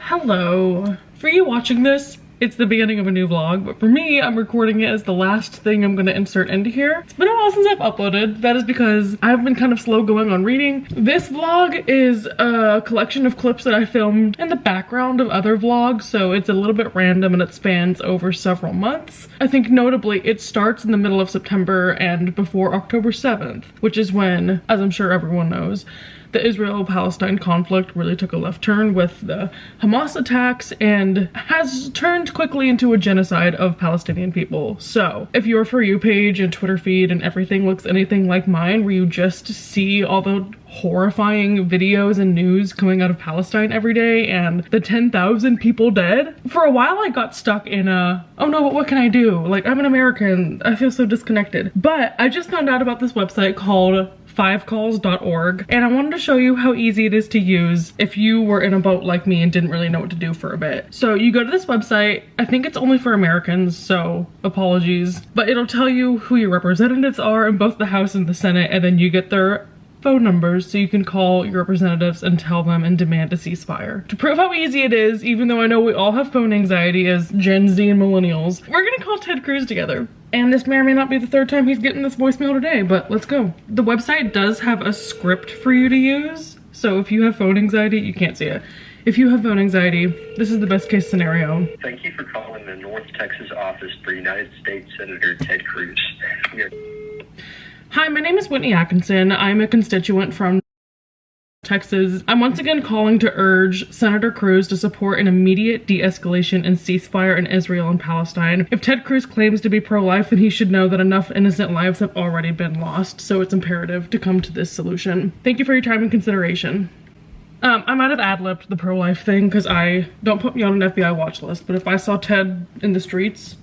Hello. For you watching this, it's the beginning of a new vlog, but for me, I'm recording it as the last thing I'm gonna insert into here. It's been a while since I've uploaded. That is because I've been kind of slow going on reading. This vlog is a collection of clips that I filmed in the background of other vlogs, so it's a little bit random and it spans over several months. I think notably, it starts in the middle of September and before October 7th, which is when, as I'm sure everyone knows, the Israel-Palestine conflict really took a left turn with the Hamas attacks and has turned quickly into a genocide of Palestinian people. So if your For You page and Twitter feed and everything looks anything like mine, where you just see all the horrifying videos and news coming out of Palestine every day and the 10,000 people dead, for a while I got stuck in a, oh no, but what can I do? Like, I'm an American, I feel so disconnected. But I just found out about this website called fivecalls.org, and I wanted to show you how easy it is to use if you were in a boat like me and didn't really know what to do for a bit. So you go to this website, I think it's only for Americans, so apologies, but it'll tell you who your representatives are in both the House and the Senate, and then you get their phone numbers so you can call your representatives and tell them and demand a ceasefire. To prove how easy it is, even though I know we all have phone anxiety as Gen Z and millennials, we're gonna call Ted Cruz together. And this may or may not be the third time he's getting this voicemail today, but let's go. The website does have a script for you to use, so if you have phone anxiety, you can't see it. If you have phone anxiety, this is the best case scenario. Thank you for calling the North Texas office for United States Senator Ted Cruz. Hi, my name is Whitney Atkinson. I'm a constituent from Texas. I'm once again calling to urge Senator Cruz to support an immediate de-escalation and ceasefire in Israel and Palestine. If Ted Cruz claims to be pro-life, then he should know that enough innocent lives have already been lost, so it's imperative to come to this solution. Thank you for your time and consideration. I might have ad-libbed the pro-life thing because don't put me on an FBI watch list, but if I saw Ted in the streets,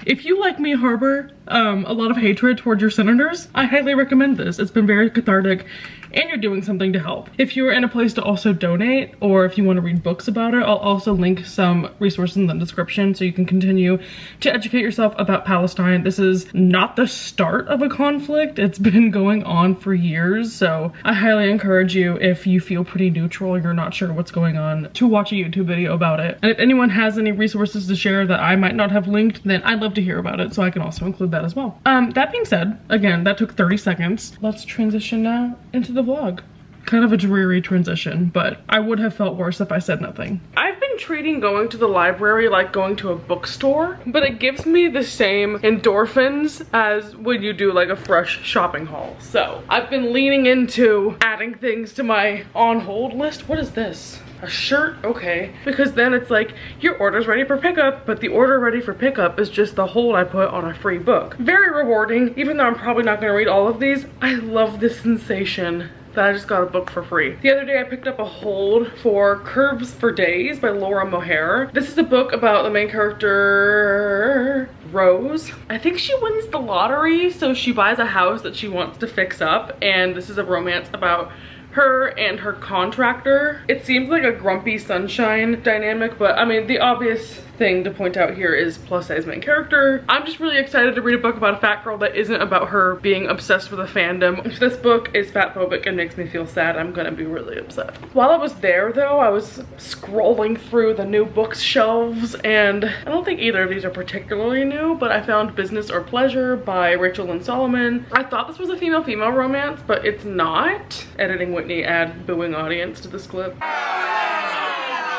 if you, like me, harbor a lot of hatred towards your senators, I highly recommend this. It's been very cathartic and you're doing something to help. If you're in a place to also donate, or if you want to read books about it, I'll also link some resources in the description so you can continue to educate yourself about Palestine. This is not the start of a conflict. It's been going on for years, so I highly encourage you, if you feel pretty neutral and you're not sure what's going on, to watch a YouTube video about it. And if anyone has any resources to share that I might not have linked, then I'd love to hear about it, so I can also include that as well. That being said, again, that took 30 seconds. Let's transition now into the vlog. Kind of a dreary transition, but I would have felt worse if I said nothing. I've been treating going to the library like going to a bookstore, but it gives me the same endorphins as when you do like a fresh shopping haul. So I've been leaning into adding things to my on hold list. What is this? A shirt? Okay. Because then it's like, your order's ready for pickup, but the order ready for pickup is just the hold I put on a free book. Very rewarding, even though I'm probably not gonna read all of these. I love this sensation that I just got a book for free. The other day I picked up a hold for Curves for Days by Laura Mohair. This is a book about the main character, Rose. I think she wins the lottery, so she buys a house that she wants to fix up, and this is a romance about her and her contractor. It seems like a grumpy sunshine dynamic, but I mean, the obvious thing to point out here is plus size main character. I'm just really excited to read a book about a fat girl that isn't about her being obsessed with a fandom. If this book is fat phobic and makes me feel sad, I'm gonna be really upset. While I was there though, I was scrolling through the new bookshelves, and I don't think either of these are particularly new, but I found Business or Pleasure by Rachel Lynn Solomon. I thought this was a female-female romance, but it's not. Editing Whitney add booing audience to this clip.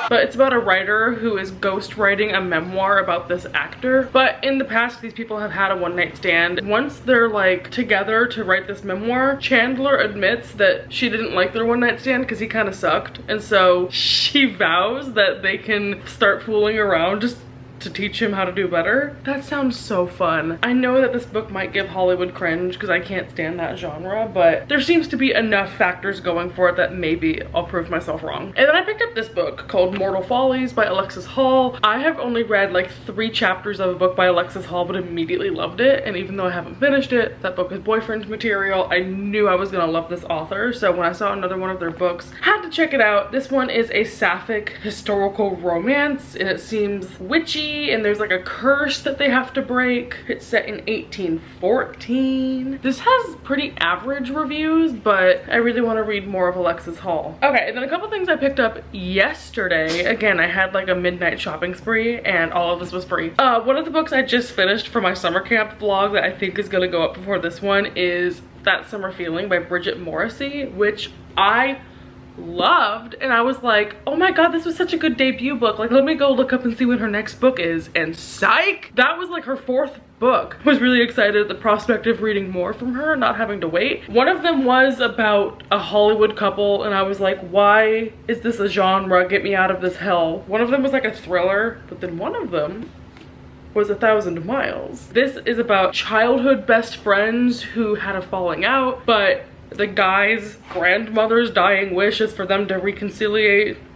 But it's about a writer who is ghostwriting a memoir about this actor. But in the past, these people have had a one-night stand. Once they're like together to write this memoir, Chandler admits that she didn't like their one-night stand because he kind of sucked. And so she vows that they can start fooling around just to teach him how to do better. That sounds so fun. I know that this book might give Hollywood cringe because I can't stand that genre, but there seems to be enough factors going for it that maybe I'll prove myself wrong. And then I picked up this book called Mortal Follies by Alexis Hall. I have only read like 3 chapters of a book by Alexis Hall, but immediately loved it. And even though I haven't finished it, that book is boyfriend material. I knew I was gonna love this author, so when I saw another one of their books, had to check it out. This one is a sapphic historical romance, and it seems witchy witchy, and there's like a curse that they have to break. It's set in 1814. This has pretty average reviews, but I really want to read more of Alexis Hall. Okay, and then a couple things I picked up yesterday. Again, I had like a midnight shopping spree, and all of this was free. One of the books I just finished for my summer camp vlog that I think is gonna go up before this one is That Summer Feeling by Bridget Morrissey, which I loved, and I was like, oh my god, this was such a good debut book. Like, let me go look up and see when her next book is, and psych, that was like her 4th book. I was really excited at the prospect of reading more from her, not having to wait. One of them was about a Hollywood couple, and I was like, why is this a genre? Get me out of this hell. One of them was like a thriller, but then one of them was 1,000 Miles. This is about childhood best friends who had a falling out, but the guy's grandmother's dying wish is for them to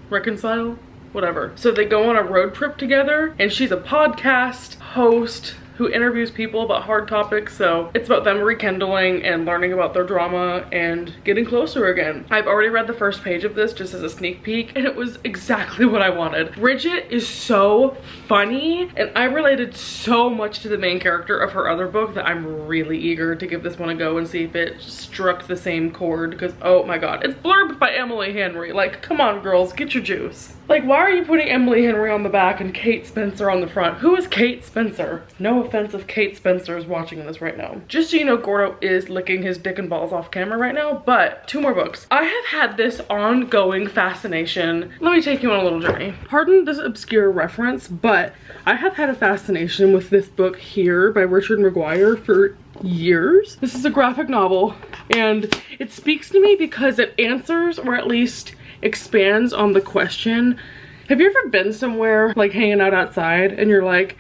reconcile, whatever. So they go on a road trip together, and she's a podcast host who interviews people about hard topics, so it's about them rekindling and learning about their drama and getting closer again. I've already read the first page of this just as a sneak peek, and it was exactly what I wanted. Bridget is so funny, and I related so much to the main character of her other book that I'm really eager to give this one a go and see if it struck the same chord, because oh my god, it's blurbed by Emily Henry. Like, come on girls, get your juice. Like, why are you putting Emily Henry on the back and Kate Spencer on the front? Who is Kate Spencer? No offense if Kate Spencer is watching this right now. Just so you know, Gordo is licking his dick and balls off camera right now, but 2 more books. I have had this ongoing fascination. Let me take you on a little journey. Pardon this obscure reference, but I have had a fascination with this book here by Richard McGuire for years. This is a graphic novel, and it speaks to me because it answers, or at least expands on, the question, have you ever been somewhere like hanging out outside and you're like,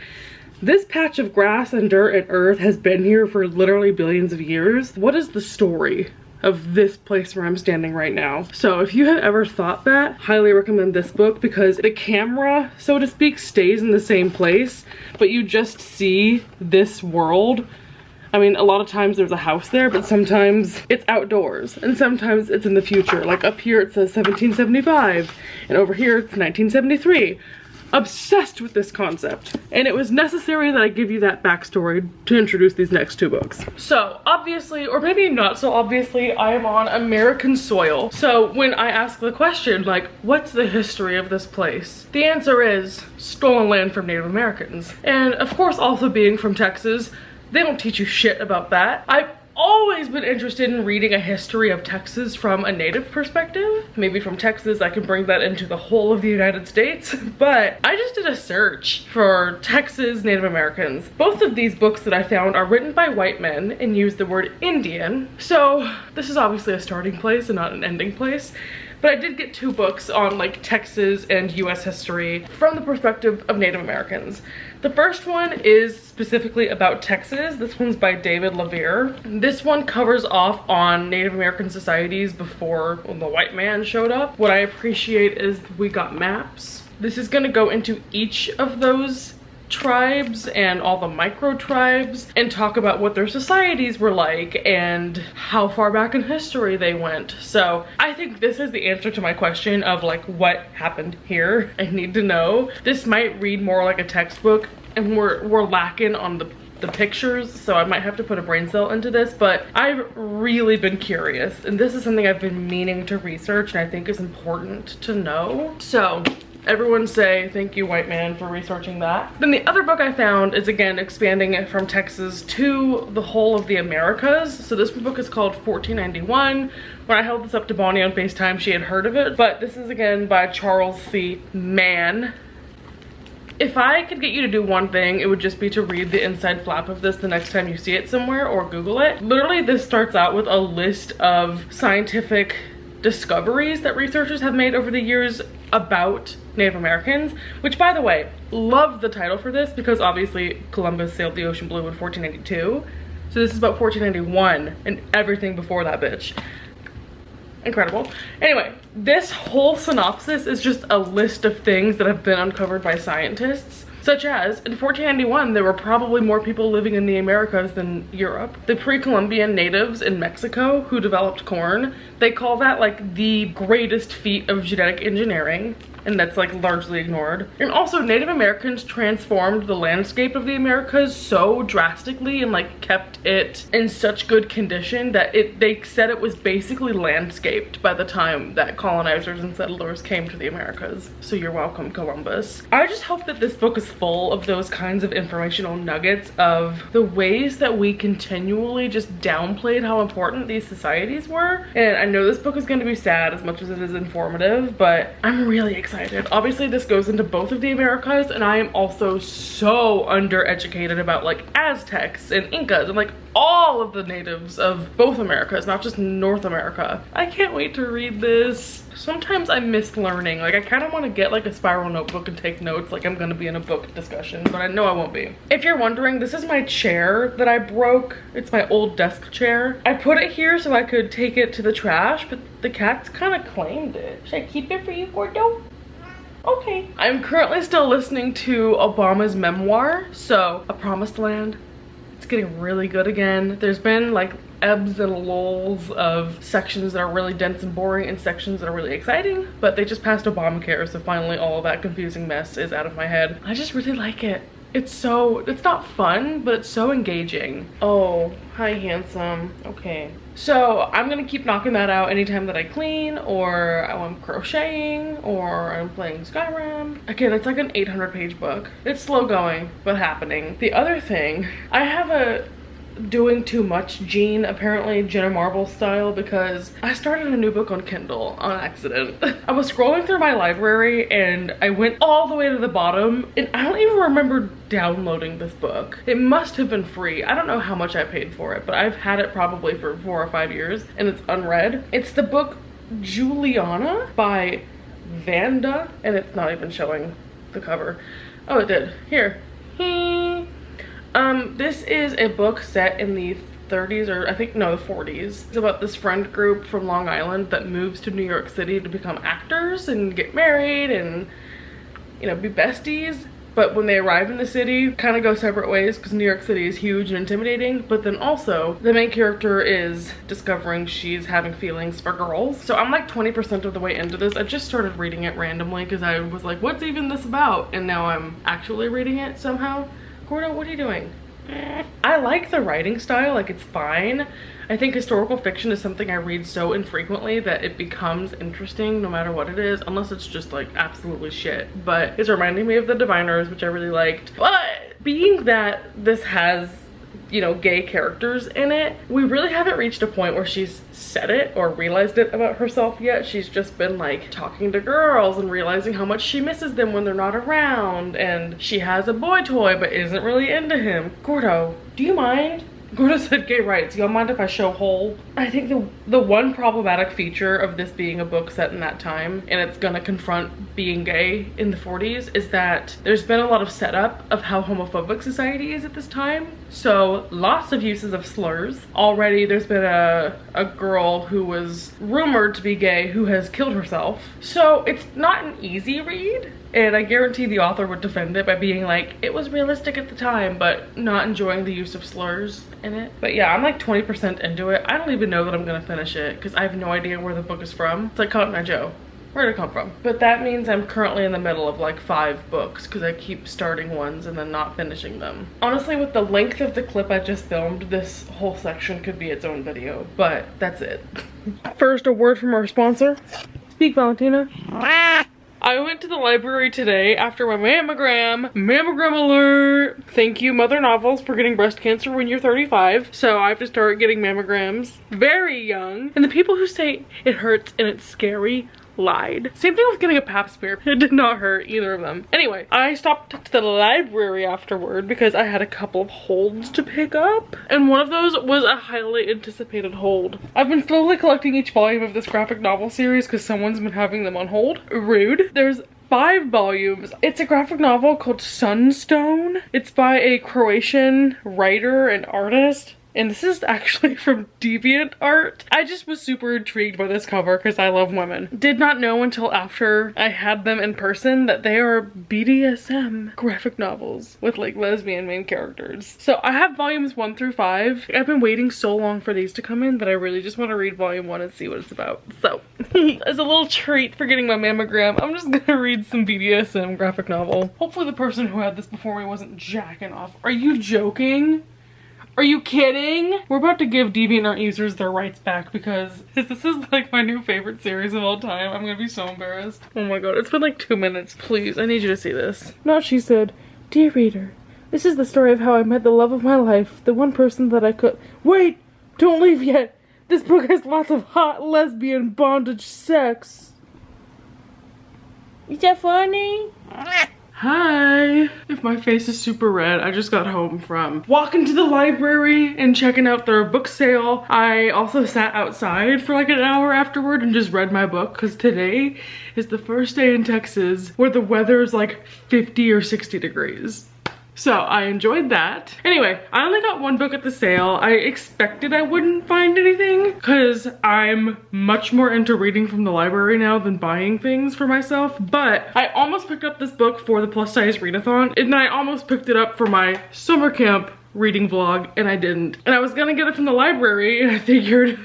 this patch of grass and dirt and earth has been here for literally billions of years? What is the story of this place where I'm standing right now? So if you have ever thought that, highly recommend this book, because the camera, so to speak, stays in the same place, but you just see this world. I mean, a lot of times there's a house there, but sometimes it's outdoors, and sometimes it's in the future. Like up here it says 1775, and over here it's 1973. Obsessed with this concept, and it was necessary that I give you that backstory to introduce these next 2 books. So obviously, or maybe not so obviously, I am on American soil. So when I ask the question, like, what's the history of this place? The answer is stolen land from Native Americans. And of course, also being from Texas, they don't teach you shit about that. I've always been interested in reading a history of Texas from a native perspective. Maybe from Texas I can bring that into the whole of the United States, but I just did a search for Texas Native Americans. Both of these books that I found are written by white men and use the word Indian, so this is obviously a starting place and not an ending place. But I did get 2 books on like Texas and US history from the perspective of Native Americans. The first one is specifically about Texas. This one's by David LaVere. This one covers off on Native American societies before the white man showed up. What I appreciate is we got maps. This is gonna go into each of those tribes and all the micro tribes and talk about what their societies were like and how far back in history they went. So I think this is the answer to my question of like what happened here. I need to know. This might read more like a textbook, and we're lacking on the pictures, so I might have to put a brain cell into this, but I've really been curious, and this is something I've been meaning to research and I think is important to know. So everyone say thank you, white man, for researching that. Then the other book I found is, again, expanding it from Texas to the whole of the Americas. So this book is called 1491. When I held this up to Bonnie on FaceTime, she had heard of it, but this is again by Charles C. Mann. If I could get you to do one thing, it would just be to read the inside flap of this the next time you see it somewhere or Google it. Literally, this starts out with a list of scientific discoveries that researchers have made over the years about Native Americans, which, by the way, love the title for this because obviously Columbus sailed the ocean blue in 1492. So this is about 1491 and everything before that bitch. Incredible. Anyway, this whole synopsis is just a list of things that have been uncovered by scientists, such as in 1491 there were probably more people living in the Americas than Europe. The pre-Columbian natives in Mexico who developed corn, they call that like the greatest feat of genetic engineering. and that's like largely ignored. And also Native Americans transformed the landscape of the Americas so drastically and like kept it in such good condition that they said it was basically landscaped by the time that colonizers and settlers came to the Americas. So you're welcome, Columbus. I just hope that this book is full of those kinds of informational nuggets of the ways that we continually just downplayed how important these societies were. And I know this book is going to be sad as much as it is informative, but I'm really excited. Obviously this goes into both of the Americas, and I am also so undereducated about like Aztecs and Incas and like all of the natives of both Americas, not just North America. I can't wait to read this. Sometimes I miss learning. Like I kind of want to get like a spiral notebook and take notes like I'm going to be in a book discussion, but I know I won't be. If you're wondering, this is my chair that I broke. It's my old desk chair. I put it here so I could take it to the trash, but the cats kind of claimed it. Should I keep it for you, Gordo? Okay. I'm currently still listening to Obama's memoir, so A Promised Land. It's getting really good again. There's been like ebbs and lulls of sections that are really dense and boring and sections that are really exciting, but they just passed Obamacare, so finally all of that confusing mess is out of my head. I just really like it. It's not fun, but it's so engaging. Oh, hi handsome. Okay. So I'm gonna keep knocking that out anytime that I clean, or I'm crocheting, or I'm playing Skyrim. Okay, that's like an 800-page book. It's slow going, but happening. The other thing, I have a doing too much gene, apparently Jenna Marble style, because I started a new book on Kindle on accident. I was scrolling through my library and I went all the way to the bottom, and I don't even remember downloading this book. It must have been free. I don't know how much I paid for it, but I've had it probably for 4 or 5 years and it's unread. It's the book Juliana by Vanda, and it's not even showing the cover. Oh, it did. Here. This is a book set in the 30s, or I think, no, the 40s. It's about this friend group from Long Island that moves to New York City to become actors and get married and, you know, be besties. But when they arrive in the city, kind of go separate ways because New York City is huge and intimidating. But then also, the main character is discovering she's having feelings for girls. So I'm like 20% of the way into this. I just started reading it randomly because I was like, what's even this about? And now I'm actually reading it somehow. Gordo, what are you doing? I like the writing style, like it's fine. I think historical fiction is something I read so infrequently that it becomes interesting no matter what it is, unless it's just like absolutely shit. But it's reminding me of The Diviners, which I really liked. But being that this has, you know, gay characters in it, we really haven't reached a point where she's said it or realized it about herself yet. She's just been like talking to girls and realizing how much she misses them when they're not around, and she has a boy toy but isn't really into him. Gordo, do you mind? Gordo said gay rights. Y'all mind if I show hole? I think the one problematic feature of this being a book set in that time, and it's gonna confront being gay in the 40s, is that there's been a lot of setup of how homophobic society is at this time. So lots of uses of slurs. Already there's been a girl who was rumored to be gay who has killed herself. So it's not an easy read. And I guarantee the author would defend it by being like, it was realistic at the time, but not enjoying the use of slurs in it. But yeah, I'm like 20% into it. I don't even know that I'm gonna finish it because I have no idea where the book is from. It's like Cotton Eye Joe. Where did it come from? But that means I'm currently in the middle of like 5 books because I keep starting ones and then not finishing them. Honestly, with the length of the clip I just filmed, this whole section could be its own video, but that's it. First, a word from our sponsor. Speak, Valentina. I went to the library today after my mammogram. Mammogram alert! Thank you, WhittyNovels, for getting breast cancer when you're 35. So I have to start getting mammograms very young. And the people who say it hurts and it's scary lied. Same thing with getting a pap smear. It did not hurt, either of them. Anyway, I stopped at the library afterward because I had a couple of holds to pick up, and one of those was a highly anticipated hold. I've been slowly collecting each volume of this graphic novel series because someone's been having them on hold. Rude. There's 5 volumes. It's a graphic novel called Sunstone. It's by a Croatian writer and artist. And this is actually from DeviantArt. I just was super intrigued by this cover because I love women. Did not know until after I had them in person that they are BDSM graphic novels with like lesbian main characters. So I have volumes 1 through 5. I've been waiting so long for these to come in that I really just want to read volume 1 and see what it's about. So as a little treat for getting my mammogram, I'm just gonna read some BDSM graphic novel. Hopefully the person who had this before me wasn't jacking off. Are you joking? Are you kidding? We're about to give DeviantArt users their rights back because this is like my new favorite series of all time. I'm gonna be so embarrassed. Oh my god, it's been like 2 minutes. Please, I need you to see this. Now she said, "Dear reader, this is the story of how I met the love of my life, the one person that I could—" Wait! Don't leave yet! This book has lots of hot lesbian bondage sex. Is that funny? Hi! If my face is super red, I just got home from walking to the library and checking out their book sale. I also sat outside for like an hour afterward and just read my book because today is the first day in Texas where the weather is like 50 or 60 degrees. So I enjoyed that. Anyway, I only got one book at the sale. I expected I wouldn't find anything because I'm much more into reading from the library now than buying things for myself. But I almost picked up this book for the plus size readathon, and I almost picked it up for my summer camp reading vlog, and I didn't. And I was gonna get it from the library, and I figured,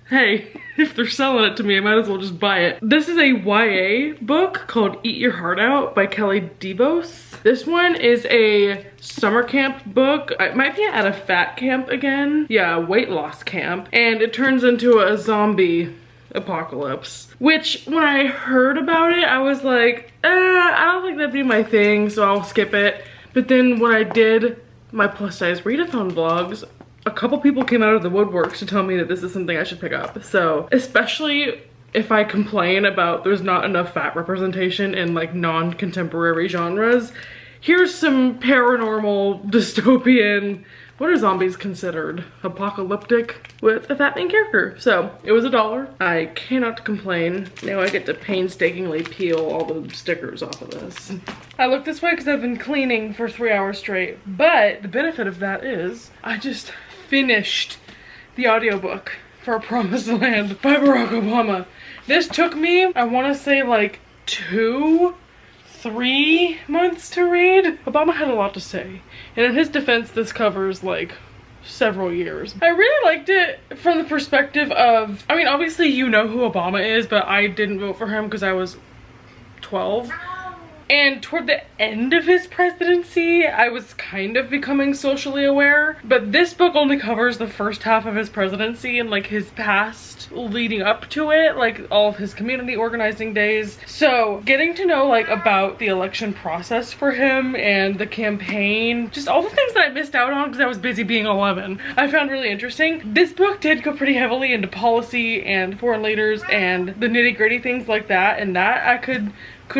hey, if they're selling it to me, I might as well just buy it. This is a YA book called Eat Your Heart Out by Kelly DeVos. This one is a summer camp book. It might be at a fat camp again. Yeah, weight loss camp. And it turns into a zombie apocalypse. Which, when I heard about it, I was like, I don't think that'd be my thing, so I'll skip it. But then when I did my plus size readathon vlogs, a couple people came out of the woodworks to tell me that this is something I should pick up. So, especially if I complain about there's not enough fat representation in like non-contemporary genres, here's some paranormal, dystopian, what are zombies considered? Apocalyptic with a fat main character. So it was $1. I cannot complain. Now I get to painstakingly peel all the stickers off of this. I look this way because I've been cleaning for 3 hours straight. But the benefit of that is I just finished the audiobook for Promised Land by Barack Obama. This took me, I want to say like 3 months to read. Obama had a lot to say, and in his defense this covers like several years. I really liked it from the perspective of, I mean obviously you know who Obama is, but I didn't vote for him because I was 12. And toward the end of his presidency, I was kind of becoming socially aware. But this book only covers the first half of his presidency and like his past leading up to it, like all of his community organizing days. So getting to know like about the election process for him and the campaign, just all the things that I missed out on because I was busy being 11, I found really interesting. This book did go pretty heavily into policy and foreign leaders and the nitty-gritty things like that, and that I could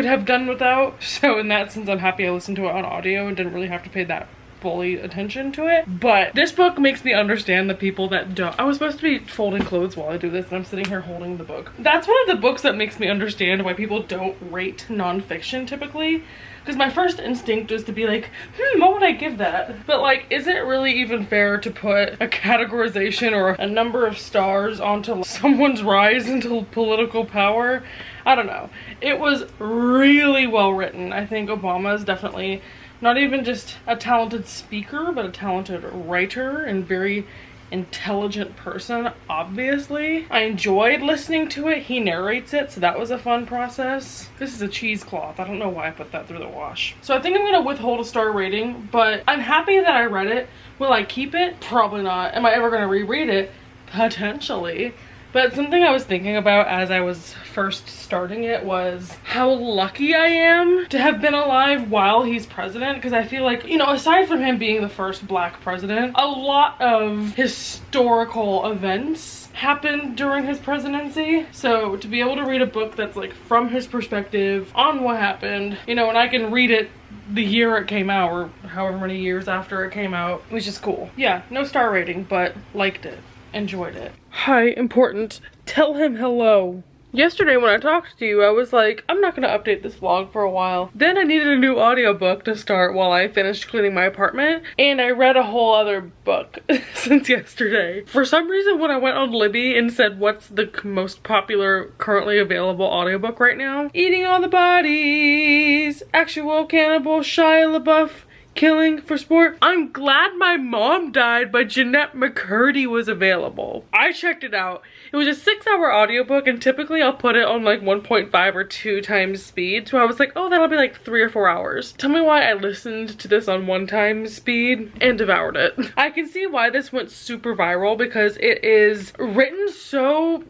have done without. So in that sense, I'm happy I listened to it on audio and didn't really have to pay that fully attention to it. But this book makes me understand the people that don't. I was supposed to be folding clothes while I do this and I'm sitting here holding the book. That's one of the books that makes me understand why people don't rate nonfiction typically. Because my first instinct was to be like, what would I give that? But like, is it really even fair to put a categorization or a number of stars onto someone's rise into political power? I don't know. It was really well written. I think Obama is definitely not even just a talented speaker, but a talented writer and very intelligent person, obviously. I enjoyed listening to it. He narrates it, so that was a fun process. This is a cheesecloth. I don't know why I put that through the wash. So I think I'm gonna withhold a star rating, but I'm happy that I read it. Will I keep it? Probably not. Am I ever gonna reread it? Potentially. But something I was thinking about as I was first starting it was how lucky I am to have been alive while he's president, because I feel like, you know, aside from him being the first black president, a lot of historical events happened during his presidency. So to be able to read a book that's like from his perspective on what happened, you know, and I can read it the year it came out or however many years after it came out, it was just cool. Yeah, no star rating, but liked it. Enjoyed it. Hi, important. Tell him hello. Yesterday when I talked to you, I was like, I'm not gonna update this vlog for a while. Then I needed a new audiobook to start while I finished cleaning my apartment, and I read a whole other book since yesterday. For some reason, when I went on Libby and said what's the most popular currently available audiobook right now, Eating All the Bodies, Actual Cannibal, Shia LaBeouf, Killing for Sport. I'm Glad My Mom Died by Jennette McCurdy was available. I checked it out. It was a 6-hour audiobook, and typically I'll put it on like 1.5 or 2 times speed. So I was like, oh, that'll be like 3 or 4 hours. Tell me why I listened to this on 1 time speed and devoured it. I can see why this went super viral because it is written so,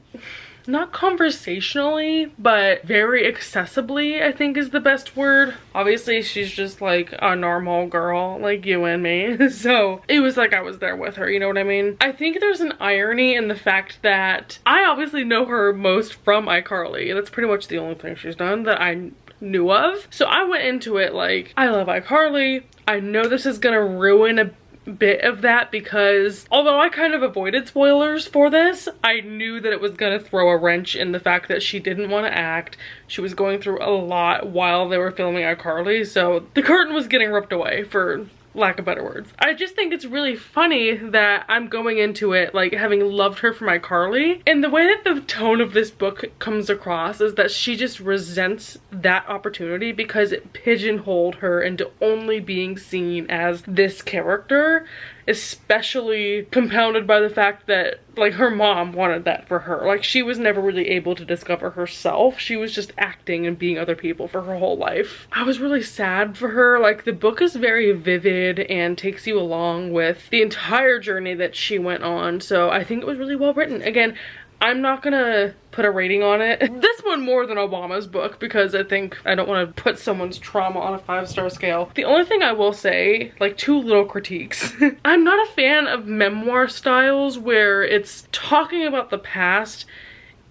not conversationally, but very accessibly, I think is the best word. Obviously, she's just like a normal girl like you and me. So it was like I was there with her, you know what I mean? I think there's an irony in the fact that I obviously know her most from iCarly. That's pretty much the only thing she's done that I knew of. So I went into it like, I love iCarly. I know this is gonna ruin a bit of that because although I kind of avoided spoilers for this, I knew that it was gonna throw a wrench in the fact that she didn't want to act. She was going through a lot while they were filming iCarly, so the curtain was getting ripped away, for lack of better words. I just think it's really funny that I'm going into it like having loved her from iCarly, and the way that the tone of this book comes across is that she just resents that opportunity because it pigeonholed her into only being seen as this character, especially compounded by the fact that like her mom wanted that for her. Like she was never really able to discover herself. She was just acting and being other people for her whole life. I was really sad for her. Like the book is very vivid and takes you along with the entire journey that she went on. So I think it was really well written. Again, I'm not gonna put a rating on it. This one more than Obama's book because I think I don't want to put someone's trauma on a 5-star scale. The only thing I will say, like 2 little critiques. I'm not a fan of memoir styles where it's talking about the past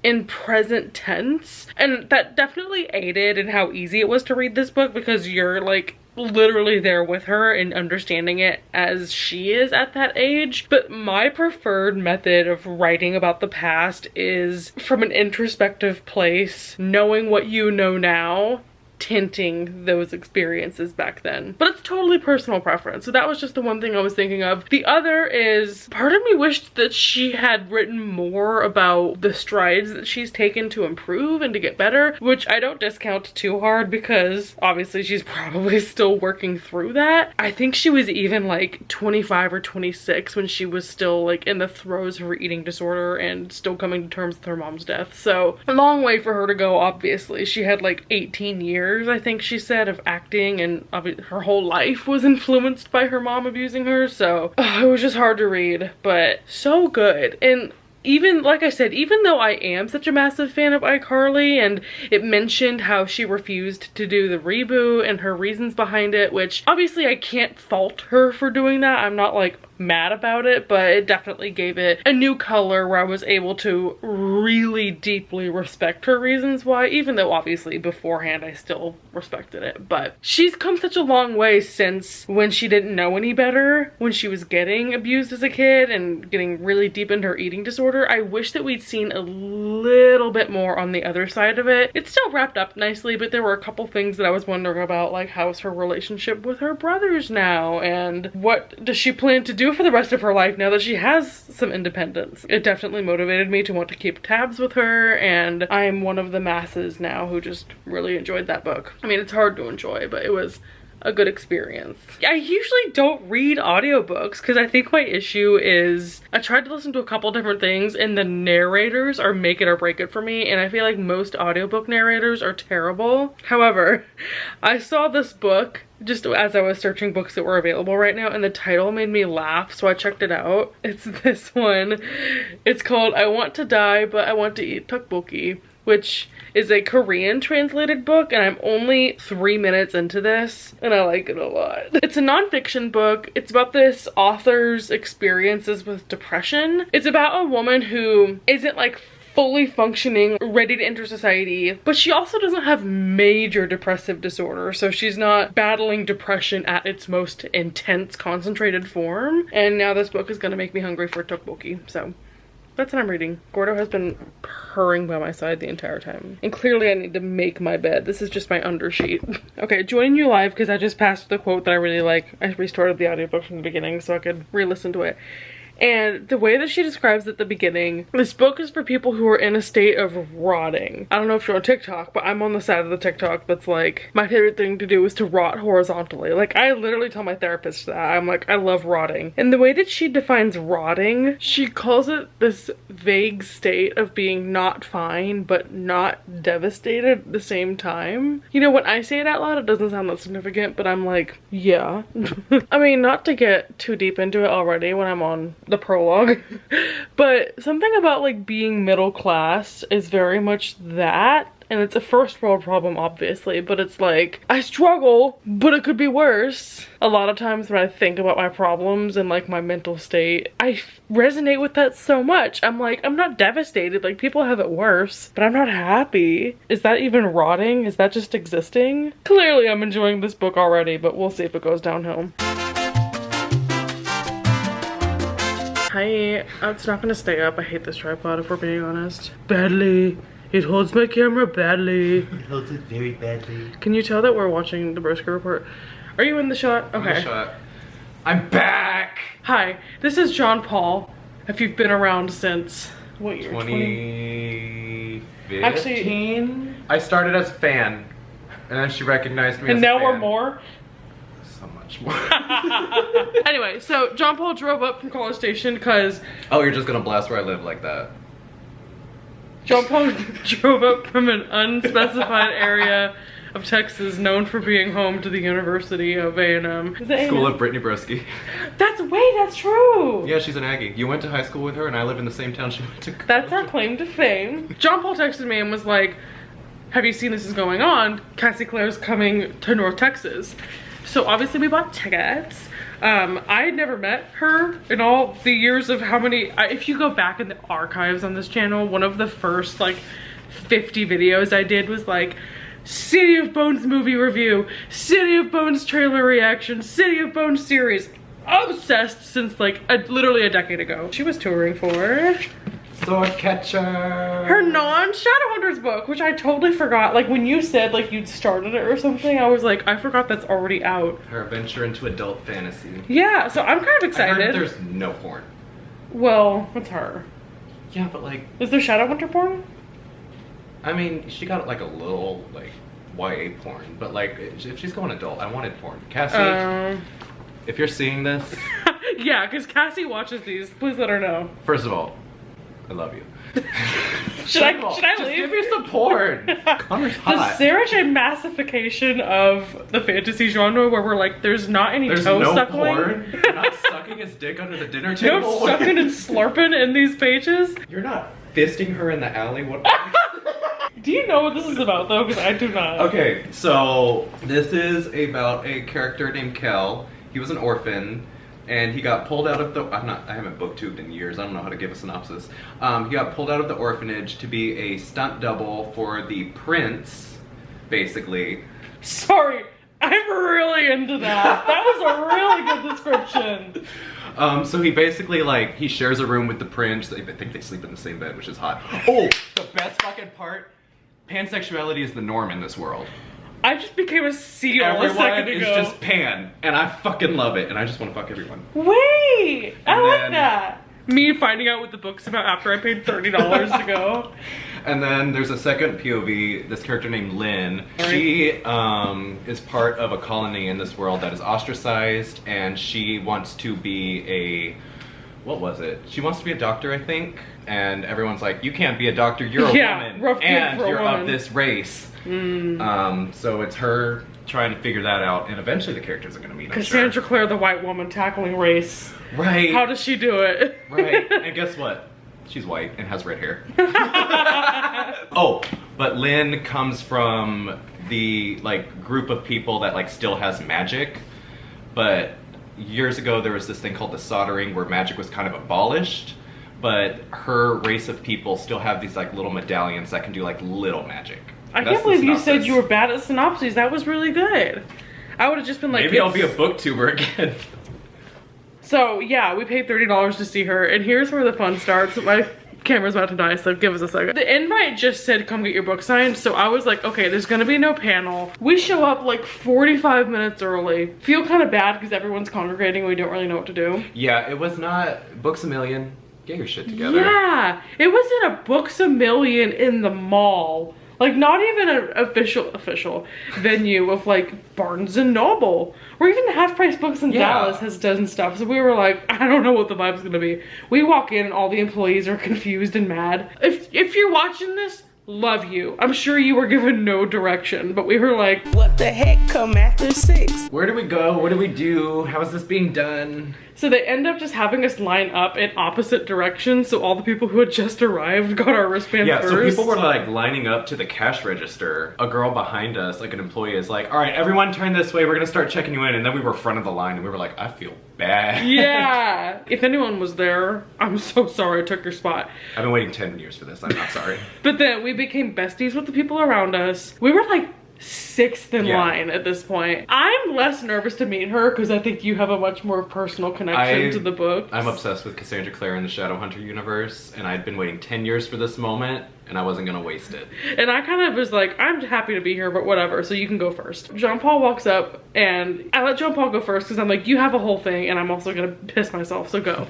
in present tense, and that definitely aided in how easy it was to read this book because you're like literally there with her and understanding it as she is at that age. But my preferred method of writing about the past is from an introspective place, knowing what you know now, tinting those experiences back then. But it's totally personal preference. So that was just the one thing I was thinking of. The other is, part of me wished that she had written more about the strides that she's taken to improve and to get better, which I don't discount too hard because obviously she's probably still working through that. I think she was even like 25 or 26 when she was still like in the throes of her eating disorder and still coming to terms with her mom's death. So a long way for her to go, obviously. She had like 18 years, I think she said, of acting, and her whole life was influenced by her mom abusing her. So it was just hard to read, but so good. And even, like I said, even though I am such a massive fan of iCarly, and it mentioned how she refused to do the reboot and her reasons behind it, which obviously I can't fault her for doing that. I'm not like mad about it, but it definitely gave it a new color where I was able to really deeply respect her reasons why, even though obviously beforehand I still respected it. But she's come such a long way since when she didn't know any better, when she was getting abused as a kid and getting really deep into her eating disorder. I wish that we'd seen a little bit more on the other side of it. It's still wrapped up nicely, but there were a couple things that I was wondering about, like how's her relationship with her brothers now, and what does she plan to do for the rest of her life now that she has some independence. It definitely motivated me to want to keep tabs with her, and I'm one of the masses now who just really enjoyed that book. I mean, it's hard to enjoy, but it was a good experience. I usually don't read audiobooks because I think my issue is I tried to listen to a couple different things and the narrators are make it or break it for me, and I feel like most audiobook narrators are terrible. However, I saw this book just as I was searching books that were available right now, and the title made me laugh, so I checked it out. It's this one. It's called I Want to Die But I Want to Eat Tteokbokki, which is a Korean translated book, and I'm only 3 minutes into this and I like it a lot. It's a nonfiction book. It's about this author's experiences with depression. It's about a woman who isn't like fully functioning, ready to enter society, but she also doesn't have major depressive disorder, so she's not battling depression at its most intense, concentrated form. And now this book is gonna make me hungry for tteokbokki, so That's what I'm reading. Gordo has been purring by my side the entire time. And clearly I need to make my bed. This is just my undersheet. Okay, joining you live because I just passed the quote that I really like. I restarted the audiobook from the beginning so I could re-listen to it. And the way that she describes at the beginning, this book is for people who are in a state of rotting. I don't know if you're on TikTok, but I'm on the side of the TikTok that's like, my favorite thing to do is to rot horizontally. Like, I literally tell my therapist that. I'm like, I love rotting. And the way that she defines rotting, she calls it this vague state of being not fine, but not devastated at the same time. You know, when I say it out loud, it doesn't sound that significant, but I'm like, yeah. I mean, not to get too deep into it already when I'm on the prologue, but something about like being middle class is very much that, and it's a first world problem obviously, but it's like I struggle but it could be worse. A lot of times when I think about my problems and like my mental state, I resonate with that so much. I'm like, I'm not devastated, like people have it worse, but I'm not happy. Is that even rotting? Is that just existing? Clearly I'm enjoying this book already, but we'll see if it goes downhill. Hi, it's not gonna stay up. I hate this tripod if we're being honest. Badly. It holds my camera badly. It holds it very badly. Can you tell that we're watching the Brosker Report? Are you in the shot? Okay. I'm in the shot. I'm back! Hi, this is John Paul. If you've been around since, what year? 2015? Actually, I started as a fan, and then she recognized me and as now a fan. we're more? So much more. Anyway, so John Paul drove up from College Station because... Oh, you're just gonna blast where I live like that. John Paul drove up from an unspecified area of Texas known for being home to the University of A&M. School of Brittany Broski. That's true! Yeah, she's an Aggie. You went to high school with her and I live in the same town she went to college. That's our claim to fame. John Paul texted me and was like, have you seen this is going on? Cassie Clare's coming to North Texas. So obviously we bought tickets. I had never met her in all the years of how many, if you go back in the archives on this channel, one of the first like 50 videos I did was like, City of Bones movie review, City of Bones trailer reaction, City of Bones series. Obsessed since like literally a decade ago. She was touring for Swordcatcher. her non-Shadowhunters book, which I totally forgot. Like when you said like you'd started it or something, I was like, I forgot that's already out. Her venture into adult fantasy. Yeah, so I'm kind of excited. I heard there's no porn. Well, it's her. Yeah, but like... Is there Shadowhunter porn? I mean, she got like a little like YA porn, but like if she's going adult, I wanted porn. Cassie, if you're seeing this... Yeah, because Cassie watches these. Please let her know. First of all, I love you. Should I Just leave? give me some porn. Connor's hot. Is there a massification of the fantasy genre where we're like, there's not any There's toe no suckling? porn. You're not sucking his dick under the dinner table. No sucking and slurping in these pages? You're not fisting her in the alley. What? Do you know what this is about though? Because I do not. Okay, so this is about a character named Kel. He was an orphan. And he got pulled out of the, I haven't booktubed in years, I don't know how to give a synopsis. He got pulled out of the orphanage to be a stunt double for the prince, basically. Sorry, I'm really into that. That was a really good description. So he basically like, he shares a room with the prince. I think they sleep in the same bed, which is hot. Oh, the best fucking part, pansexuality is the norm in this world. I just became a seal a Everyone second is ago. just pan, and I fucking love it, and I just want to fuck everyone. Wait, I And like then- that. Me finding out what the book's about after I paid $30 to go. And then there's a second POV, this character named Lynn. She is part of a colony in this world that is ostracized, and she wants to be a, what was it? She wants to be a doctor, I think, and everyone's like, you can't be a doctor, you're a woman, rough gig and for a you're woman. of this race. So it's her trying to figure that out, and eventually the characters are gonna meet, I'm Cassandra sure. Clare, the white woman tackling race. Right. How does she do it? Right, and guess what? She's white and has red hair. Oh, but Lynn comes from the like group of people that like still has magic, but years ago there was this thing called the soldering where magic was kind of abolished, but her race of people still have these like little medallions that can do like little magic. I That's can't believe the you said synopsis. you were bad at synopses. That was really good. I would have just been like, Maybe I'll it's- be a booktuber again. So yeah, we paid $30 to see her, and here's where the fun starts. My camera's about to die, so give us a second. The invite just said come get your book signed, so I was like, okay, there's gonna be no panel. We show up like 45 minutes early. Feel kind of bad because everyone's congregating, we don't really know what to do. Yeah, it was not Books A Million. Get your shit together. Yeah, it was in a Books A Million in the mall. Like, not even an official venue of like Barnes and Noble, or even Half Price Books in Dallas has done stuff. So we were like, I don't know what the vibe's gonna be. We walk in and all the employees are confused and mad. If you're watching this, love you. I'm sure you were given no direction, but we were like, what the heck come after 6? Where do we go? What do we do? How is this being done? So they end up just having us line up in opposite directions, so all the people who had just arrived got our wristbands first. Yeah, so people were like lining up to the cash register. A girl behind us, like an employee, is like, all right, everyone turn this way, we're gonna start checking you in. And then we were front of the line and we were like, I feel bad. Yeah. If anyone was there, I'm so sorry I took your spot. I've been waiting 10 years for this, I'm not sorry. But then we became besties with the people around us. We were like 6th in line at this point. I'm less nervous to meet her because I think you have a much more personal connection to the book. I'm obsessed with Cassandra Clare in the Shadowhunter universe, and I'd been waiting 10 years for this moment, and I wasn't gonna waste it. And I kind of was like, I'm happy to be here, but whatever, so you can go first. John Paul walks up, and I let John Paul go first because I'm like, you have a whole thing, and I'm also gonna piss myself, so go.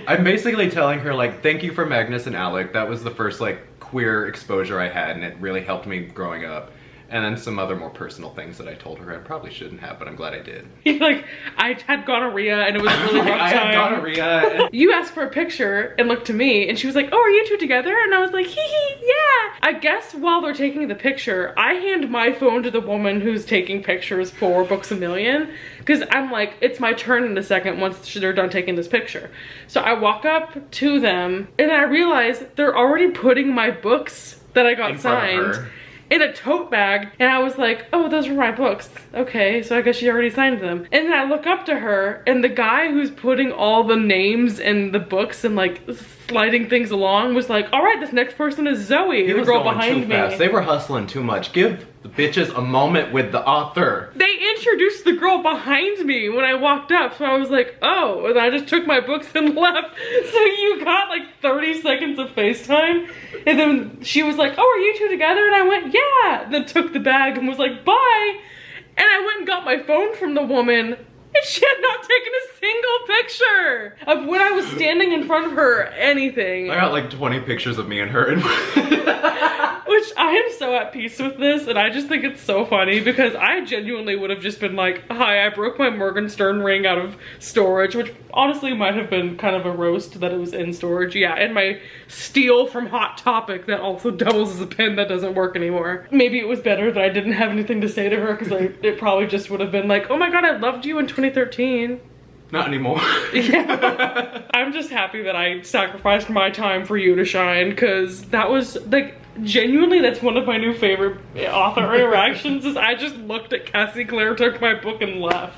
I'm basically telling her, like, thank you for Magnus and Alec. That was the first, like, queer exposure I had, and it really helped me growing up. And then some other more personal things that I told her I probably shouldn't have, but I'm glad I did. Like, I had gonorrhea and it was a really rough time. I had gonorrhea. You asked for a picture and looked to me and she was like, oh, are you two together? And I was like, hee hee, yeah. I guess while they're taking the picture, I hand my phone to the woman who's taking pictures for Books A Million. Because I'm like, it's my turn in a second once they're done taking this picture. So I walk up to them and I realize they're already putting my books that I got signed in a tote bag, and I was like, oh, those were my books. Okay, so I guess she already signed them. And then I look up to her, and the guy who's putting all the names in the books and like sliding things along was like, all right, this next person is Zoe, the girl behind me. Fast. They were hustling too much. Give the bitches a moment with the author. They introduced the girl behind me when I walked up, so I was like, oh, and I just took my books and left. So you got like 30 seconds of FaceTime, and then she was like, oh, are you two together? And I went, yeah, and then took the bag and was like, bye. And I went and got my phone from the woman, and she had not taken a single picture of when I was standing in front of her, anything. I got like 20 pictures of me and her. Which I am so at peace with this, and I just think it's so funny because I genuinely would have just been like, hi, I broke my Morgenstern ring out of storage, which honestly might have been kind of a roast that it was in storage. Yeah, and my steel from Hot Topic that also doubles as a pen that doesn't work anymore. Maybe it was better that I didn't have anything to say to her because it probably just would have been like, oh my god, I loved you in 2013. Not anymore. Yeah. I'm just happy that I sacrificed my time for you to shine, because that was like, genuinely, that's one of my new favorite author interactions is I just looked at Cassie Clare, took my book and left.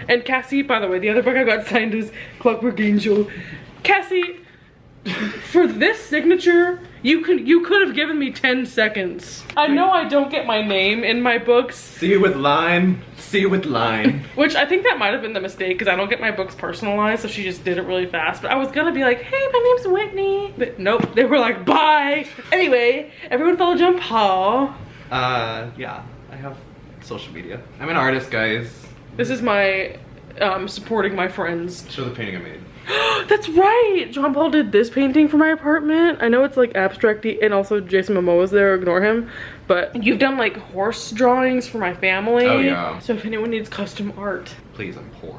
And Cassie, by the way, the other book I got signed is Clockwork Angel. Cassie, for this signature, you could have given me 10 seconds. I know I don't get my name in my books. See you with line. See you with line. Which I think that might have been the mistake because I don't get my books personalized, so she just did it really fast. But I was gonna be like, hey, my name's Whitney. But nope, they were like, bye. Anyway, everyone follow John Paul. Yeah, I have social media. I'm an artist, guys. This is my supporting my friends. Show the painting I made. That's right! John Paul did this painting for my apartment. I know it's like abstract-y, and also Jason Momoa's there, ignore him. But you've done like horse drawings for my family. Oh yeah. So if anyone needs custom art. Please, I'm poor.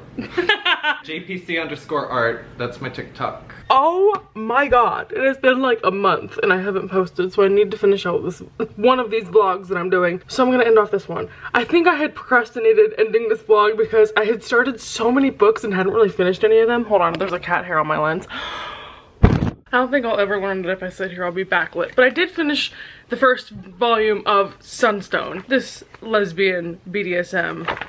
JPC_art, that's my TikTok. Oh my god, it has been like a month and I haven't posted, so I need to finish out this one of these vlogs that I'm doing. So I'm gonna end off this one. I think I had procrastinated ending this vlog because I had started so many books and hadn't really finished any of them. Hold on, there's a cat hair on my lens. I don't think I'll ever learn that if I sit here I'll be backlit. But I did finish the first volume of Sunstone, this lesbian BDSM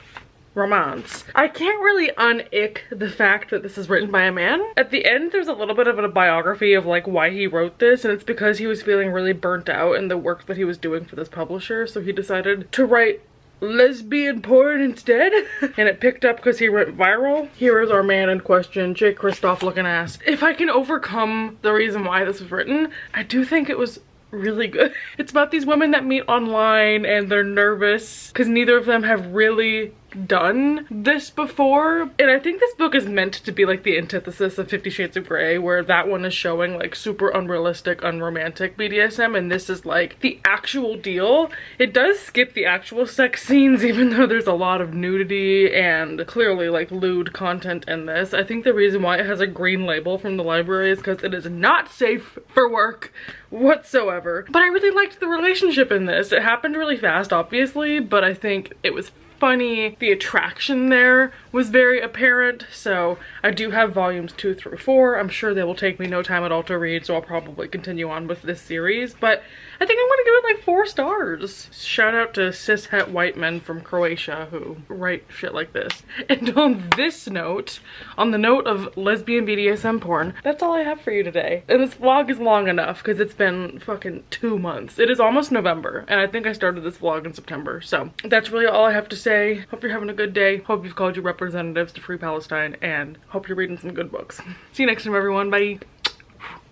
romance. I can't really un-ick the fact that this is written by a man. At the end, there's a little bit of a biography of like why he wrote this, and it's because he was feeling really burnt out in the work that he was doing for this publisher, so he decided to write lesbian porn instead. And it picked up because he went viral. Here is our man in question, Jay Kristoff looking ass. If I can overcome the reason why this was written, I do think it was really good. It's about these women that meet online and they're nervous because neither of them have really done this before. And I think this book is meant to be like the antithesis of 50 Shades of Grey, where that one is showing like super unrealistic, unromantic BDSM, and this is like the actual deal. It does skip the actual sex scenes, even though there's a lot of nudity and clearly like lewd content in this. I think the reason why it has a green label from the library is because it is not safe for work whatsoever. But I really liked the relationship in this. It happened really fast, obviously, but I think it was funny. The attraction there was very apparent. So I do have volumes 2 through 4. I'm sure they will take me no time at all to read, so I'll probably continue on with this series, but I think I'm gonna give it like 4 stars. Shout out to cishet white men from Croatia who write shit like this. And on this note, on the note of lesbian BDSM porn, that's all I have for you today. And this vlog is long enough because it's been fucking 2 months. It is almost November, and I think I started this vlog in September. So that's really all I have to say. Hope you're having a good day. Hope you've called your representatives to free Palestine, and hope you're reading some good books. See you next time, everyone. Bye.